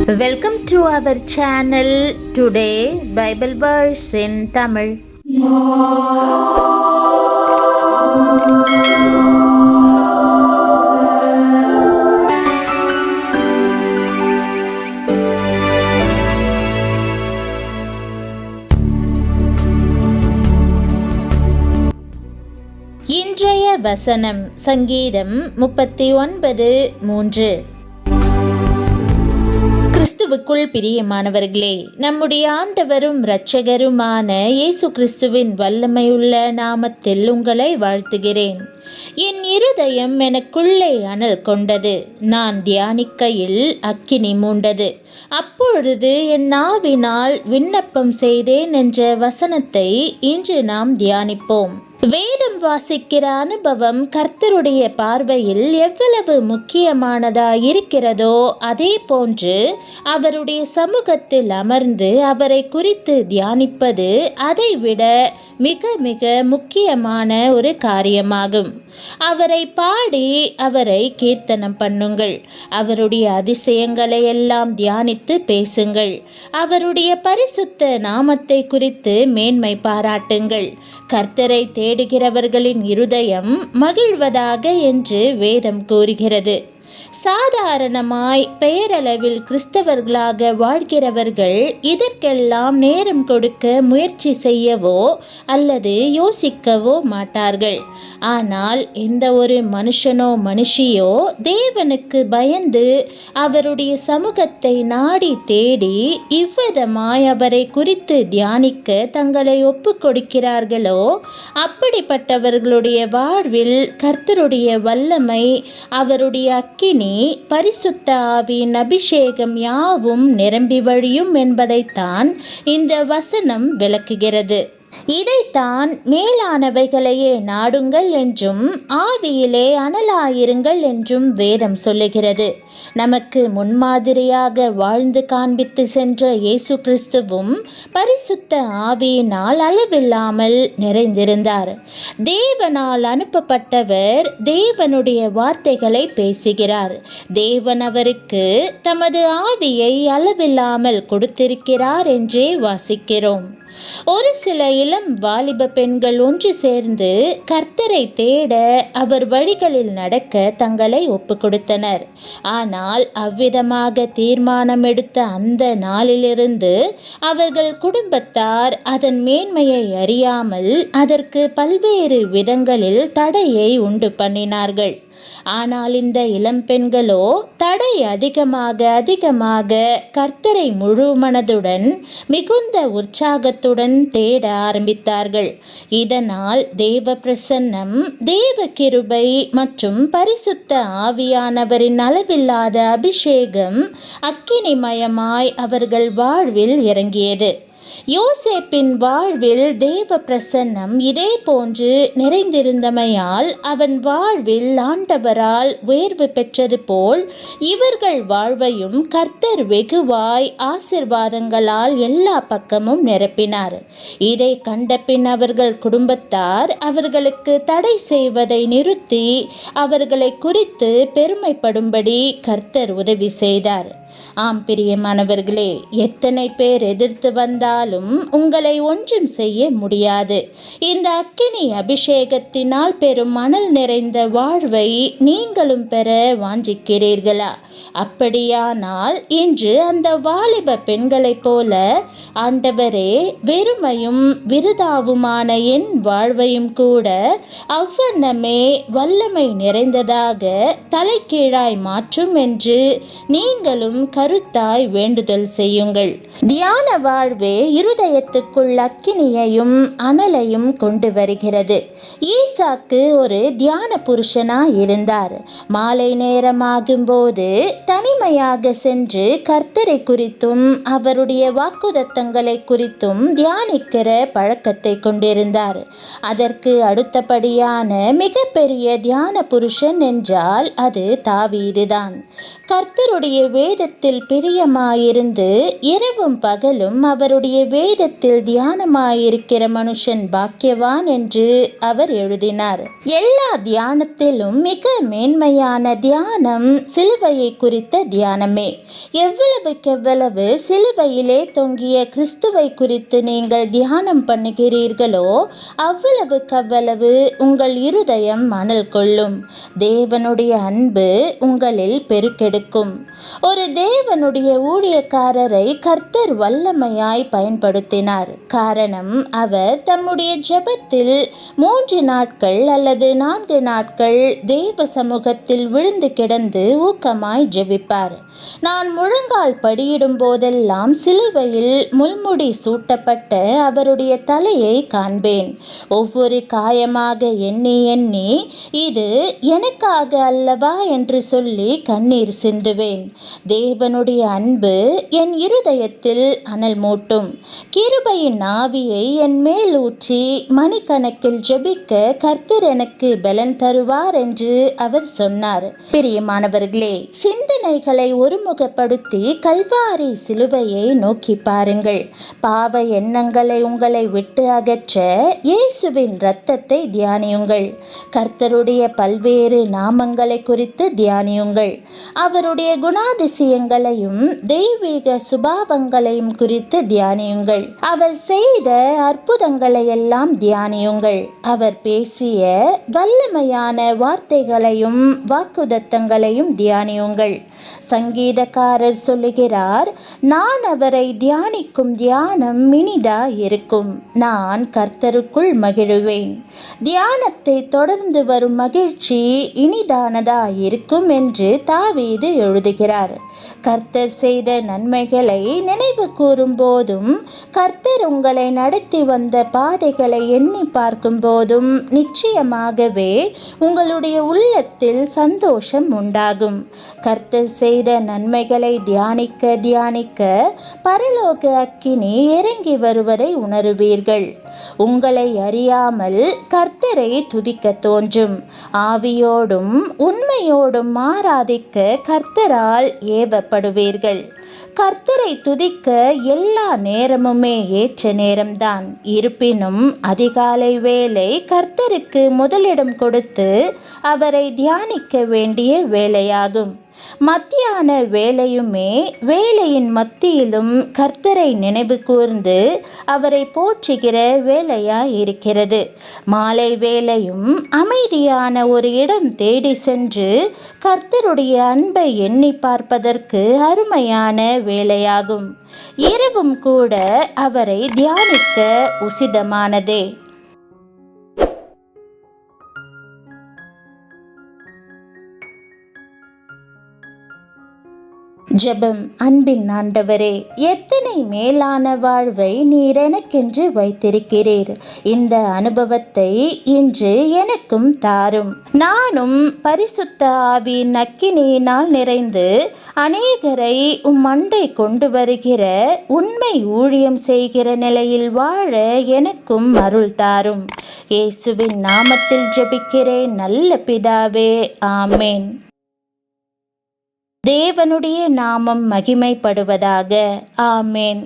Welcome to our channel. Today Bible verse in Tamil. இன்றைய வசனம் சங்கீதம் 39:3. கிறிஸ்துவுக்குள் பிரியமானவர்களே, நம்முடைய ஆண்டவரும் இரட்சகருமான இயேசு கிறிஸ்துவின் வல்லமையுள்ள நாமத்தில் உங்களை வாழ்த்துகிறேன். என் இருதயம் எனக்குள்ளே அனல் கொண்டது, நான் தியானிக்கையில் அக்கினி மூண்டது. அப்பொழுது என் நாவினால் விண்ணப்பம் செய்தேன் என்ற வசனத்தை இன்று நாம் தியானிப்போம். வேதம் வாசிக்கிற அனுபவம் கர்த்தருடைய பார்வையில் எவ்வளவு முக்கியமானதாய் இருக்கிறதோ அதே போன்று அவருடைய சமூகத்தில் அமர்ந்து அவரை குறித்து தியானிப்பது அதைவிட மிக மிக முக்கியமான ஒரு காரியமாகும். அவரை பாடி அவரை கீர்த்தனம் பண்ணுங்கள். அவருடைய அதிசயங்களை எல்லாம் தியானித்து பேசுங்கள். அவருடைய பரிசுத்த நாமத்தை குறித்து மேன்மை பாராட்டுங்கள். கர்த்தரை தேடுகிறவர்களின் இருதயம் மகிழ்வதாக என்று வேதம் கூறுகிறது. சாதாரணமாய் பெயரளவில் கிறிஸ்தவர்களாக வாழ்கிறவர்கள் இதற்கெல்லாம் நேரம் கொடுக்க முயற்சி செய்யவோ அல்லது யோசிக்கவோ மாட்டார்கள். ஆனால் எந்த ஒரு மனுஷனோ மனுஷியோ தேவனுக்கு பயந்து அவருடைய சமூகத்தை நாடி தேடி இவ்விதமாய் அவரை குறித்து தியானிக்க தங்களை ஒப்பு கொடுக்கிறார்களோ அப்படிப்பட்டவர்களுடைய வாழ்வில் கர்த்தருடைய வல்லமை, அவருடைய அக்கினி, பரிசுத்த ஆவியின் அபிஷேகம் யாவும் நிரம்பி வழியும் என்பதைத்தான் இந்த வசனம் விளக்குகிறது. இதைத்தான் மேலானவைகளையே நாடுங்கள் என்றும் ஆவியிலே அனலாயிருங்கள் என்றும் வேதம் சொல்லுகிறது. நமக்கு முன்மாதிரியாக வாழ்ந்து காண்பித்து சென்ற இயேசு கிறிஸ்துவும் பரிசுத்த ஆவியினால் அளவில்லாமல் நிறைந்திருந்தார். தேவனால் அனுப்பப்பட்டவர் தேவனுடைய வார்த்தைகளை பேசுகிறார். தேவன் அவருக்கு தமது ஆவியை அளவில்லாமல் கொடுத்திருக்கிறார் என்றே வாசிக்கிறோம். ஒரு சில இளம் வாலிப பெண்கள் ஒன்று சேர்ந்து கர்த்தரை தேட அவர் வழிகளில் நடக்க தங்களை ஒப்பு கொடுத்தனர். ஆனால் அவ்விதமாக தீர்மானம் எடுத்த அந்த நாளிலிருந்து அவர்கள் குடும்பத்தார் அதன் மேன்மையை அறியாமல் அதற்கு பல்வேறு விதங்களில் தடையை உண்டு பண்ணினார்கள். ஆனால் இந்த இளம் பெண்களோ தடை அதிகமாக கர்த்தரை முழு மனதுடன் மிகுந்த உற்சாகத்துடன் தேட ஆரம்பித்தார்கள். இதனால் தேவ பிரசன்னம், தேவ கிருபை மற்றும் பரிசுத்த ஆவியானவரின் அளவில்லாத அபிஷேகம் அக்கினிமயமாய் அவர்கள் வாழ்வில் இறங்கியது. யோசேப்பின் வாழ்வில் தேவ பிரசன்னம் இதே போன்று நிறைந்திருந்தமையால் அவன் வாழ்வில் ஆண்டவரால் உயர்வு பெற்றது போல் இவர்கள் வாழ்வையும் கர்த்தர் வெகுவாய் ஆசீர்வாதங்களால் எல்லா பக்கமும் நிரப்பினார். இதை கண்டபின் அவர்கள் குடும்பத்தார் அவர்களுக்கு தடை செய்வதை நிறுத்தி அவர்களை குறித்து பெருமைப்படும்படி கர்த்தர் உதவி செய்தார். ஆம் பிரியமானவர்களே, எத்தனை பேர் எதிர்த்து வந்தாலும் உங்களை ஒன்றும் செய்ய முடியாது. இந்த அக்கினி அபிஷேகத்தினால் பெரும் மணல் நிறைந்த வாழ்வை நீங்களும் பெற வாஞ்சிக்கிறீர்களா? அப்படியானால் இன்று அந்த வாலிப பெண்களைப் போல, ஆண்டவரே, வெறுமையும் விருதாவுமான என் வாழ்வையும் கூட அவ்வண்ணமே வல்லமை நிறைந்ததாக தலைகீழாய் மாற்றும் என்று நீங்களும் கருத்தாய் வேண்டுதல் செய்யுங்கள். தியான வாழ்வே இருதயத்துக்குள் அக்கினியையும் அனலையும் கொண்டு வருகிறது. ஈசாக்கு ஒரு தியான புருஷனாய் இருந்தார். மாலை நேரமாகும் போது தனிமையாக சென்று கர்த்தரை குறித்தும் அவருடைய வாக்குதத்தங்களை குறித்தும் தியானிக்கிற பழக்கத்தை கொண்டிருந்தார். அதற்கு அடுத்தபடியான மிகப்பெரிய தியான புருஷன் என்றால் அது தாவீதுதான். கர்த்தருடைய வேதத்தை தியானத்தில் பிரியமாயிருந்து இரவும் பகலும் அவருடைய வேதத்தில் தியானமாயிருக்கிற மனுஷன் பாக்கியவான் என்று அவர் எழுதினார். எல்லா தியானத்திலும் மிக மேன்மையான தியானம் சிலுவையை குறித்த தியானமே. எவ்வளவுக்கெவ்வளவு சிலுவையிலே தொங்கிய கிறிஸ்துவை குறித்து நீங்கள் தியானம் பண்ணுகிறீர்களோ அவ்வளவுக்கவ்வளவு உங்கள் இருதயம் மணல் கொள்ளும். தேவனுடைய அன்பு உங்களில் பெருக்கெடுக்கும். ஒரு தேவனுடைய ஊழியக்காரரை கர்த்தர் வல்லமையாய் பயன்படுத்தினார். காரணம், அவர் தம்முடைய ஜெபத்தில் 3 நாட்கள் அல்லது 4 நாட்கள் தேவ சமூகத்தில் விழுந்து கிடந்து ஊக்கமாய் ஜெபிப்பார். நான் முழங்கால் படியிடும் போதெல்லாம் சிலுவையில் முள்முடி சூட்டப்பட்ட அவருடைய தலையை காண்பேன். ஒவ்வொரு காயமாக எண்ணி எண்ணி இது எனக்காக அல்லவா என்று சொல்லி கண்ணீர் சிந்துவேன். தேவனுடைய அன்பு என் இருதயத்தில் அனல் மூட்டும். கிருபையின் ஆவியை என் மேல் ஊற்றி மணிக்கணக்கில் ஜெபிக்க கர்த்தர் எனக்கு பலன் தருவார் என்று அவர் சொன்னார். பிரியமானவர்களே, சிந்தனைகளை ஒருமுகப்படுத்தி கல்வாரி சிலுவையை நோக்கி பாருங்கள். பாவ எண்ணங்களை உங்களை விட்டு அகற்ற இயேசுவின் இரத்தத்தை தியானியுங்கள். கர்த்தருடைய பல்வேறு நாமங்களை குறித்து தியானியுங்கள். அவருடைய குணாதிசயங்களையும் தெய்வீக சுபாவங்களையும் குறித்து தியானியுங்கள். அவர் செய்த அற்புதங்களை எல்லாம் தியானியுங்கள். அவர் பேசிய வல்லமையான வார்த்தைகளையும் வாக்குதத்தங்களையும் தியானியுங்கள். சங்கீதக்காரர் சொல்லுகிறார், நான் அவரை தியானிக்கும் தியானம் இனிதா இருக்கும். நான் கர்த்தருக்குள் மகிழுவேன். தியானத்தை தொடர்ந்து வரும் மகிழ்ச்சி இனிதானதா இருக்கும் என்று தாவீது எழுதுகிறார். கர்த்தர் செய்த நன்மைகளை நினைவு கூறும் போதும், கர்த்தர் உங்களை நடத்தி வந்த பாதைகளை எண்ணி பார்க்கும் போதும் நிச்சயமாகவே உங்களுடைய உள்ளத்தில் சந்தோஷம் உண்டாகும். கர்த்தர் செய்த நன்மைகளை தியானிக்க தியானிக்க பரலோக அக்கினி இறங்கி வருவதை உணருவீர்கள். உங்களை அறியாமல் கர்த்தரை துதிக்க தோன்றும். ஆவியோடும் உண்மையோடும் ஆராதிக்க கர்த்தரால் ஏவப்படுவீர்கள். கர்த்தரை துதிக்க எல்லா நேரமுமே ஏற்ற நேரம்தான். இருப்பினும் அதிகாலை வேளை கர்த்தருக்கு முதலிடம் கொடுத்து அவரை தியானிக்க வேண்டிய வேளையாகும். மத்தியான வேளையுமே வேளையின் மத்தியிலும் கர்த்தரை நினைவு கூர்ந்து அவரை போற்றுகிற வேளையாய் இருக்கிறது. மாலை வேளையும் அமைதியான ஒரு இடம் தேடி சென்று கர்த்தருடைய அன்பை எண்ணி பார்ப்பதற்கு அருமையான வேளையாகும். இரவும் கூட அவரை தியானிக்க உசிதமானதே. ஜெபம். அன்பின் ஆண்டவரே, எத்தனை மேலான வாழ்வை நீர் எனக்கென்று வைத்திருக்கிறீர். இந்த அனுபவத்தை இன்று எனக்கும் தாரும். நானும் பரிசுத்த ஆவியின் அக்கினியினால் நிறைந்து அநேகரை அண்டை கொண்டு வருகிற உண்மை ஊழியம் செய்கிற நிலையில் வாழ எனக்கும் அருள் தாரும். இயேசுவின் நாமத்தில் ஜெபிக்கிறேன் நல்ல பிதாவே, ஆமேன். தேவனுடைய நாமம் மகிமைப்படுவதாக. ஆமேன்.